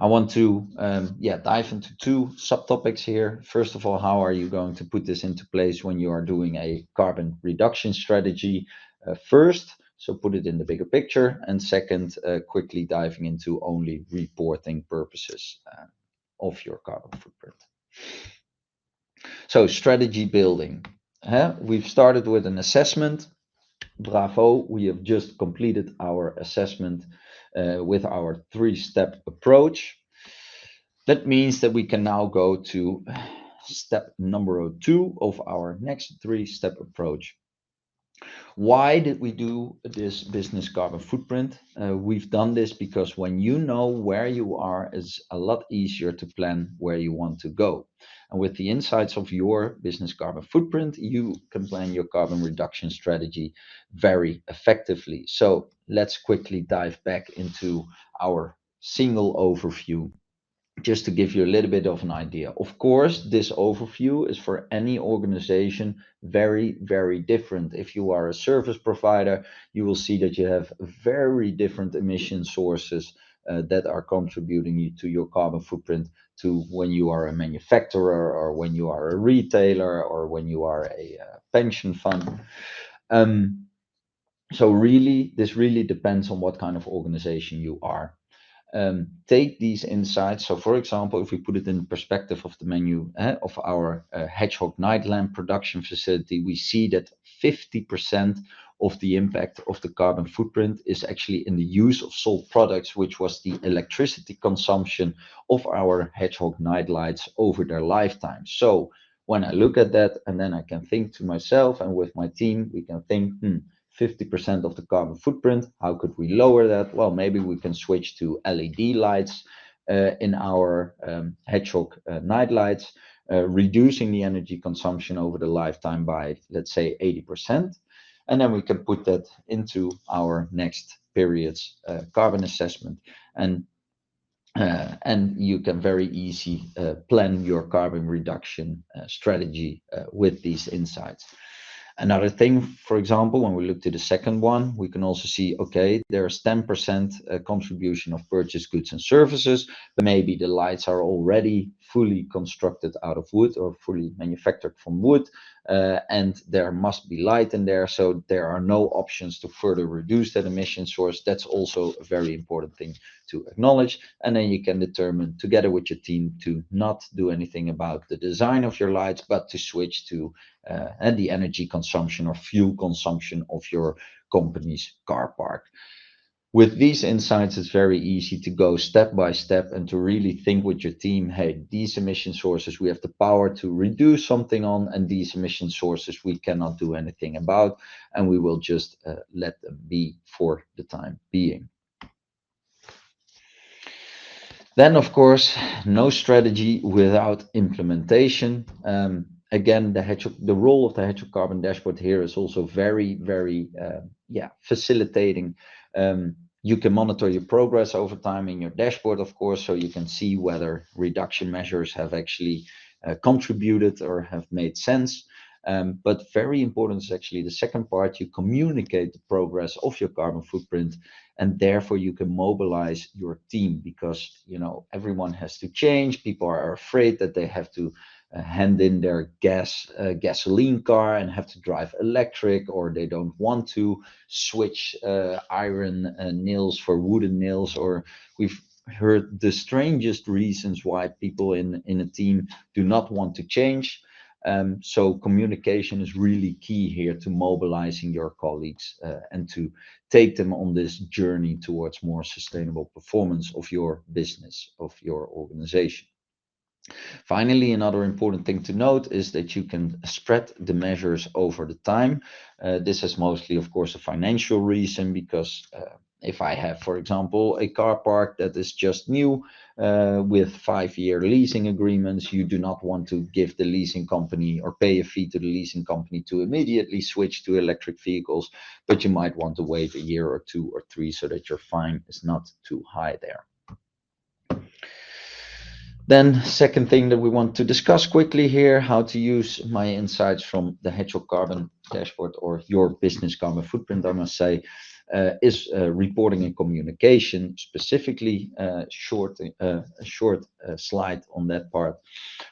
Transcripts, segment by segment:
I want to dive into two subtopics here. First of all, how are you going to put this into place when you are doing a carbon reduction strategy first? So put it in the bigger picture. And second, quickly diving into only reporting purposes of your carbon footprint. So strategy building. We've started with an assessment. Bravo, we have just completed our assessment with our three-step approach. That means that we can now go to step number 2 of our next three-step approach. Why did we do this business carbon footprint? We've done this because when you know where you are, it's a lot easier to plan where you want to go. And with the insights of your business carbon footprint, you can plan your carbon reduction strategy very effectively. So let's quickly dive back into our single overview just to give you a little bit of an idea. Of course, this overview is for any organization very, very different. If you are a service provider, you will see that you have very different emission sources that are contributing to your carbon footprint to when you are a manufacturer or when you are a retailer or when you are a pension fund. Um, so really, this really depends on what kind of organization you are. Take these insights. So, for example, if we put it in perspective of the menu of our Hedgehog night lamp production facility, we see that 50% of the impact of the carbon footprint is actually in the use of sold products, which was the electricity consumption of our Hedgehog night lights over their lifetime. So, when I look at that, and then I can think to myself and with my team, we can think, 50% of the carbon footprint. How could we lower that? Well, maybe we can switch to LED lights in our Hedgehog night lights, reducing the energy consumption over the lifetime by, let's say, 80%. And then we can put that into our next period's carbon assessment. And you can very easy plan your carbon reduction strategy with these insights. Another thing, for example, when we look to the second one, we can also see, okay, there's 10% contribution of purchased goods and services. Maybe the lights are already fully constructed out of wood or fully manufactured from wood, and there must be light in there. So there are no options to further reduce that emission source. That's also a very important thing to acknowledge. And then you can determine together with your team to not do anything about the design of your lights, but to switch to and the energy consumption or fuel consumption of your company's car park. With these insights, it's very easy to go step by step and to really think with your team, hey, these emission sources we have the power to reduce something on, and these emission sources we cannot do anything about, and we will just let them be for the time being. Then, of course, no strategy without implementation. Again, the role of the Hedgehog Carbon Dashboard here is also very, very, facilitating. You can monitor your progress over time in your dashboard, of course, so you can see whether reduction measures have actually contributed or have made sense. But very important is actually the second part. You communicate the progress of your carbon footprint, and therefore you can mobilize your team because everyone has to change. People are afraid that they have to hand in their gasoline car and have to drive electric, or they don't want to switch iron nails for wooden nails, or we've heard the strangest reasons why people in a team do not want to change. So communication is really key here to mobilizing your colleagues and to take them on this journey towards more sustainable performance of your business, of your organization. Finally, another important thing to note is that you can spread the measures over the time. This is mostly, of course, a financial reason because if I have, for example, a car park that is just new with 5-year leasing agreements, you do not want to give the leasing company or pay a fee to the leasing company to immediately switch to electric vehicles, but you might want to wait a year or 2 or 3 so that your fine is not too high there. Then second thing that we want to discuss quickly here, how to use my insights from the Hedgehog Carbon Dashboard or your business carbon footprint, I must say. is reporting and communication. Specifically, a short slide on that part.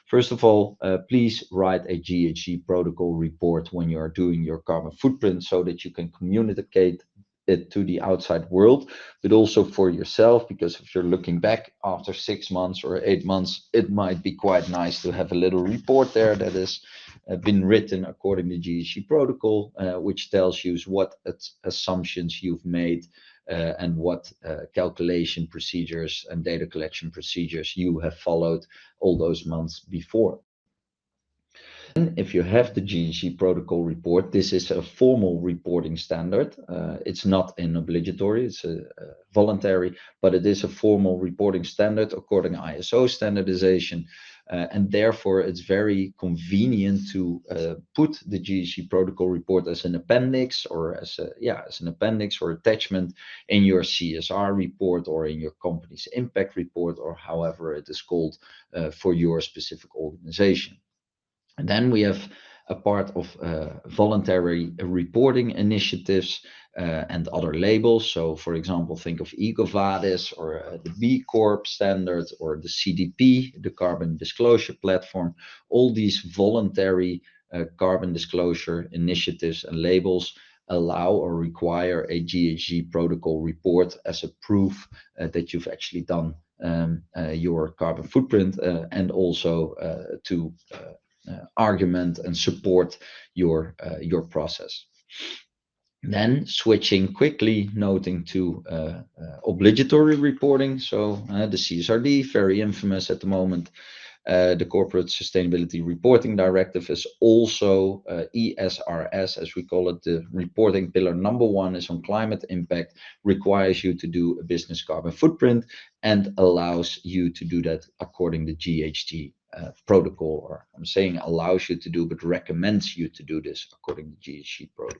First of all, please write a GHG protocol report when you are doing your carbon footprint so that you can communicate it to the outside world, but also for yourself, because if you're looking back after 6 months or 8 months, it might be quite nice to have a little report there that has been written according to GHG protocol, which tells you what assumptions you've made and what calculation procedures and data collection procedures you have followed all those months before. If you have the GHG protocol report, this is a formal reporting standard. It's not an obligatory, it's a voluntary, but it is a formal reporting standard according to ISO standardization. And therefore, it's very convenient to put the GHG protocol report as an appendix or as an appendix or attachment in your CSR report or in your company's impact report, or however it is called for your specific organization. And then we have a part of voluntary reporting initiatives and other labels. So, for example, think of EcoVadis or the B Corp standard or the CDP, the Carbon Disclosure Platform. All these voluntary carbon disclosure initiatives and labels allow or require a GHG protocol report as a proof that you've actually done your carbon footprint and also to argument and support your process. Then switching quickly, noting to obligatory reporting. So the CSRD, very infamous at the moment. The Corporate Sustainability Reporting Directive is also ESRS, as we call it. The reporting pillar number 1 is on climate impact, requires you to do a business carbon footprint and allows you to do that according to GHG protocol, or I'm saying allows you to do, but recommends you to do this according to GHG protocol.